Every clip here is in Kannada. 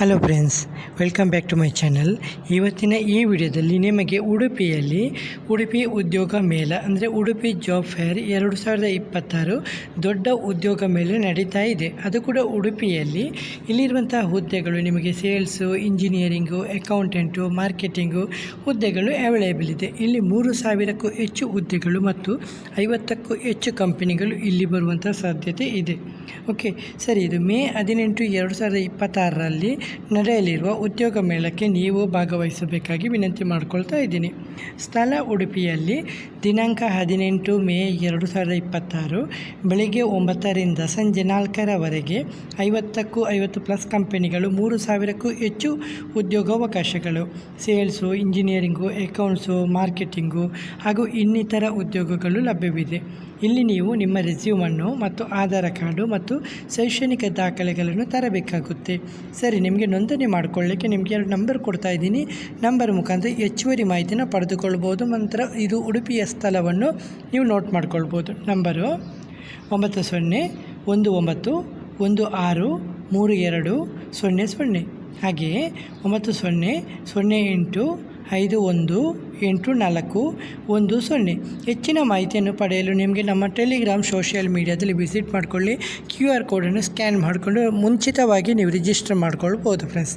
Hello friends, welcome back to my channel. ಇವತ್ತಿನ ಈ ವಿಡಿಯೋದಲ್ಲಿ ನಿಮಗೆ ಉಡುಪಿ ಉದ್ಯೋಗ ಮೇಳ ಅಂದರೆ ಉಡುಪಿ ಜಾಬ್ ಫೇರ್ 2026 ದೊಡ್ಡ ಉದ್ಯೋಗ ಮೇಳ ನಡೀತಾ ಇದೆ. ಅದು ಕೂಡ ಉಡುಪಿಯಲ್ಲಿ. ಇಲ್ಲಿರುವಂಥ ಹುದ್ದೆಗಳು ನಿಮಗೆ ಸೇಲ್ಸು, ಇಂಜಿನಿಯರಿಂಗು, ಅಕೌಂಟೆಂಟು, ಮಾರ್ಕೆಟಿಂಗು ಹುದ್ದೆಗಳು ಅವೈಲೇಬಲ್ ಇದೆ. ಇಲ್ಲಿ 3,000ಕ್ಕೂ ಹೆಚ್ಚು ಹುದ್ದೆಗಳು ಮತ್ತು 50ಕ್ಕೂ ಹೆಚ್ಚು ಕಂಪನಿಗಳು ಇಲ್ಲಿ ಬರುವಂಥ ಸಾಧ್ಯತೆ ಇದೆ. ಓಕೆ ಸರಿ, ಇದು ಮೇ 18, 2026ರಲ್ಲಿ ನಡೆಯಲಿರುವ ಉದ್ಯೋಗ ಮೇಳಕ್ಕೆ ನೀವು ಭಾಗವಹಿಸಬೇಕಾಗಿ ವಿನಂತಿ ಮಾಡಿಕೊಳ್ತಾ ಇದ್ದೀನಿ. ಸ್ಥಳ ಉಡುಪಿಯಲ್ಲಿ. ದಿನಾಂಕ 18 ಮೇ 2026 ಬೆಳಗ್ಗೆ 9ರಿಂದ ಸಂಜೆ 4ರವರೆಗೆ 50ಕ್ಕೂ 50+ ಕಂಪನಿಗಳು, 3,000ಕ್ಕೂ ಹೆಚ್ಚು ಉದ್ಯೋಗಾವಕಾಶಗಳು, ಸೇಲ್ಸು, ಇಂಜಿನಿಯರಿಂಗು, ಅಕೌಂಟ್ಸು, ಮಾರ್ಕೆಟಿಂಗು ಹಾಗೂ ಇನ್ನಿತರ ಉದ್ಯೋಗಗಳು ಲಭ್ಯವಿದೆ. ಇಲ್ಲಿ ನೀವು ನಿಮ್ಮ ರೆಸ್ಯೂಮನ್ನು ಮತ್ತು ಆಧಾರ್ ಕಾರ್ಡು ಮತ್ತು ಶೈಕ್ಷಣಿಕ ದಾಖಲೆಗಳನ್ನು ತರಬೇಕಾಗುತ್ತೆ. ಸರಿ, ನಿಮಗೆ ನೋಂದಣಿ ಮಾಡಿಕೊಳ್ಳಿಕ್ಕೆ ನಿಮಗೆ 2 ನಂಬರ್ ಕೊಡ್ತಾ ಇದ್ದೀನಿ. ನಂಬರ್ ಮುಖಾಂತರ ಹೆಚ್ಚುವರಿ ಮಾಹಿತಿನ ಪಡೆದುಕೊಳ್ಬೋದು. ನಂತರ ಇದು ಉಡುಪಿಯ ಸ್ಥಳವನ್ನು ನೀವು ನೋಟ್ ಮಾಡ್ಕೊಳ್ಬೋದು. ನಂಬರು 9019163200, ಹಾಗೆಯೇ 9008518410. ಹೆಚ್ಚಿನ ಮಾಹಿತಿಯನ್ನು ಪಡೆಯಲು ನಿಮಗೆ ನಮ್ಮ ಟೆಲಿಗ್ರಾಮ್ ಸೋಷಿಯಲ್ ಮೀಡಿಯಾದಲ್ಲಿ ವಿಸಿಟ್ ಮಾಡಿಕೊಳ್ಳಿ. QR ಕೋಡನ್ನು ಸ್ಕ್ಯಾನ್ ಮಾಡಿಕೊಂಡು ಮುಂಚಿತವಾಗಿ ನೀವು ರಿಜಿಸ್ಟರ್ ಮಾಡ್ಕೊಳ್ಬೋದು ಫ್ರೆಂಡ್ಸ್.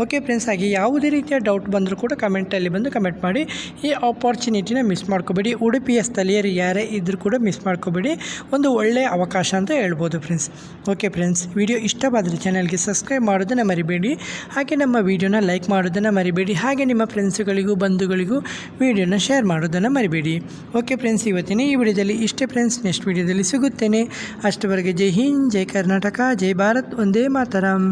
ಓಕೆ ಫ್ರೆಂಡ್ಸ್, ಹಾಗೆ ಯಾವುದೇ ರೀತಿಯ ಡೌಟ್ ಬಂದರೂ ಕೂಡ ಕಮೆಂಟಲ್ಲಿ ಬಂದು ಕಮೆಂಟ್ ಮಾಡಿ. ಈ ಆಪರ್ಚುನಿಟಿನ ಮಿಸ್ ಮಾಡ್ಕೋಬೇಡಿ. ಉಡುಪಿಯ ಸ್ಥಳೀಯರು ಯಾರೇ ಇದ್ದರೂ ಕೂಡ ಮಿಸ್ ಮಾಡ್ಕೋಬೇಡಿ. ಒಂದು ಒಳ್ಳೆಯ ಅವಕಾಶ ಅಂತ ಹೇಳ್ಬೋದು ಫ್ರೆಂಡ್ಸ್. ಓಕೆ ಫ್ರೆಂಡ್ಸ್, ವಿಡಿಯೋ ಇಷ್ಟವಾದರೆ ಚಾನಲ್ಗೆ ಸಬ್ಸ್ಕ್ರೈಬ್ ಮಾಡೋದನ್ನು ಮರಿಬೇಡಿ. ಹಾಗೆ ನಮ್ಮ ವಿಡಿಯೋನ ಲೈಕ್ ಮಾಡೋದನ್ನು ಮರಿಬೇಡಿ. ಹಾಗೆ ನಿಮ್ಮ ಫ್ರೆಂಡ್ಸ್ಗಳಿಗೂ ಬಂಧುಗಳಿಗೂ ವಿಡಿಯೋನ ಶೇರ್ ಮಾಡೋದನ್ನು ಮರಿಬೇಡಿ. ಓಕೆ ಫ್ರೆಂಡ್ಸ್, ಇವತ್ತಿನ ಈ ವಿಡಿಯೋದಲ್ಲಿ ಇಷ್ಟೇ ಫ್ರೆಂಡ್ಸ್. ನೆಕ್ಸ್ಟ್ ವಿಡಿಯೋದಲ್ಲಿ ಸಿಗುತ್ತೇನೆ. ಅಷ್ಟವರೆಗೆ ಜೈ ಹಿಂದ್, ಜೈ ಕರ್ನಾಟಕ, ಜೈ ಭಾರತ್, ಒಂದೇ ಮಾತರಂ.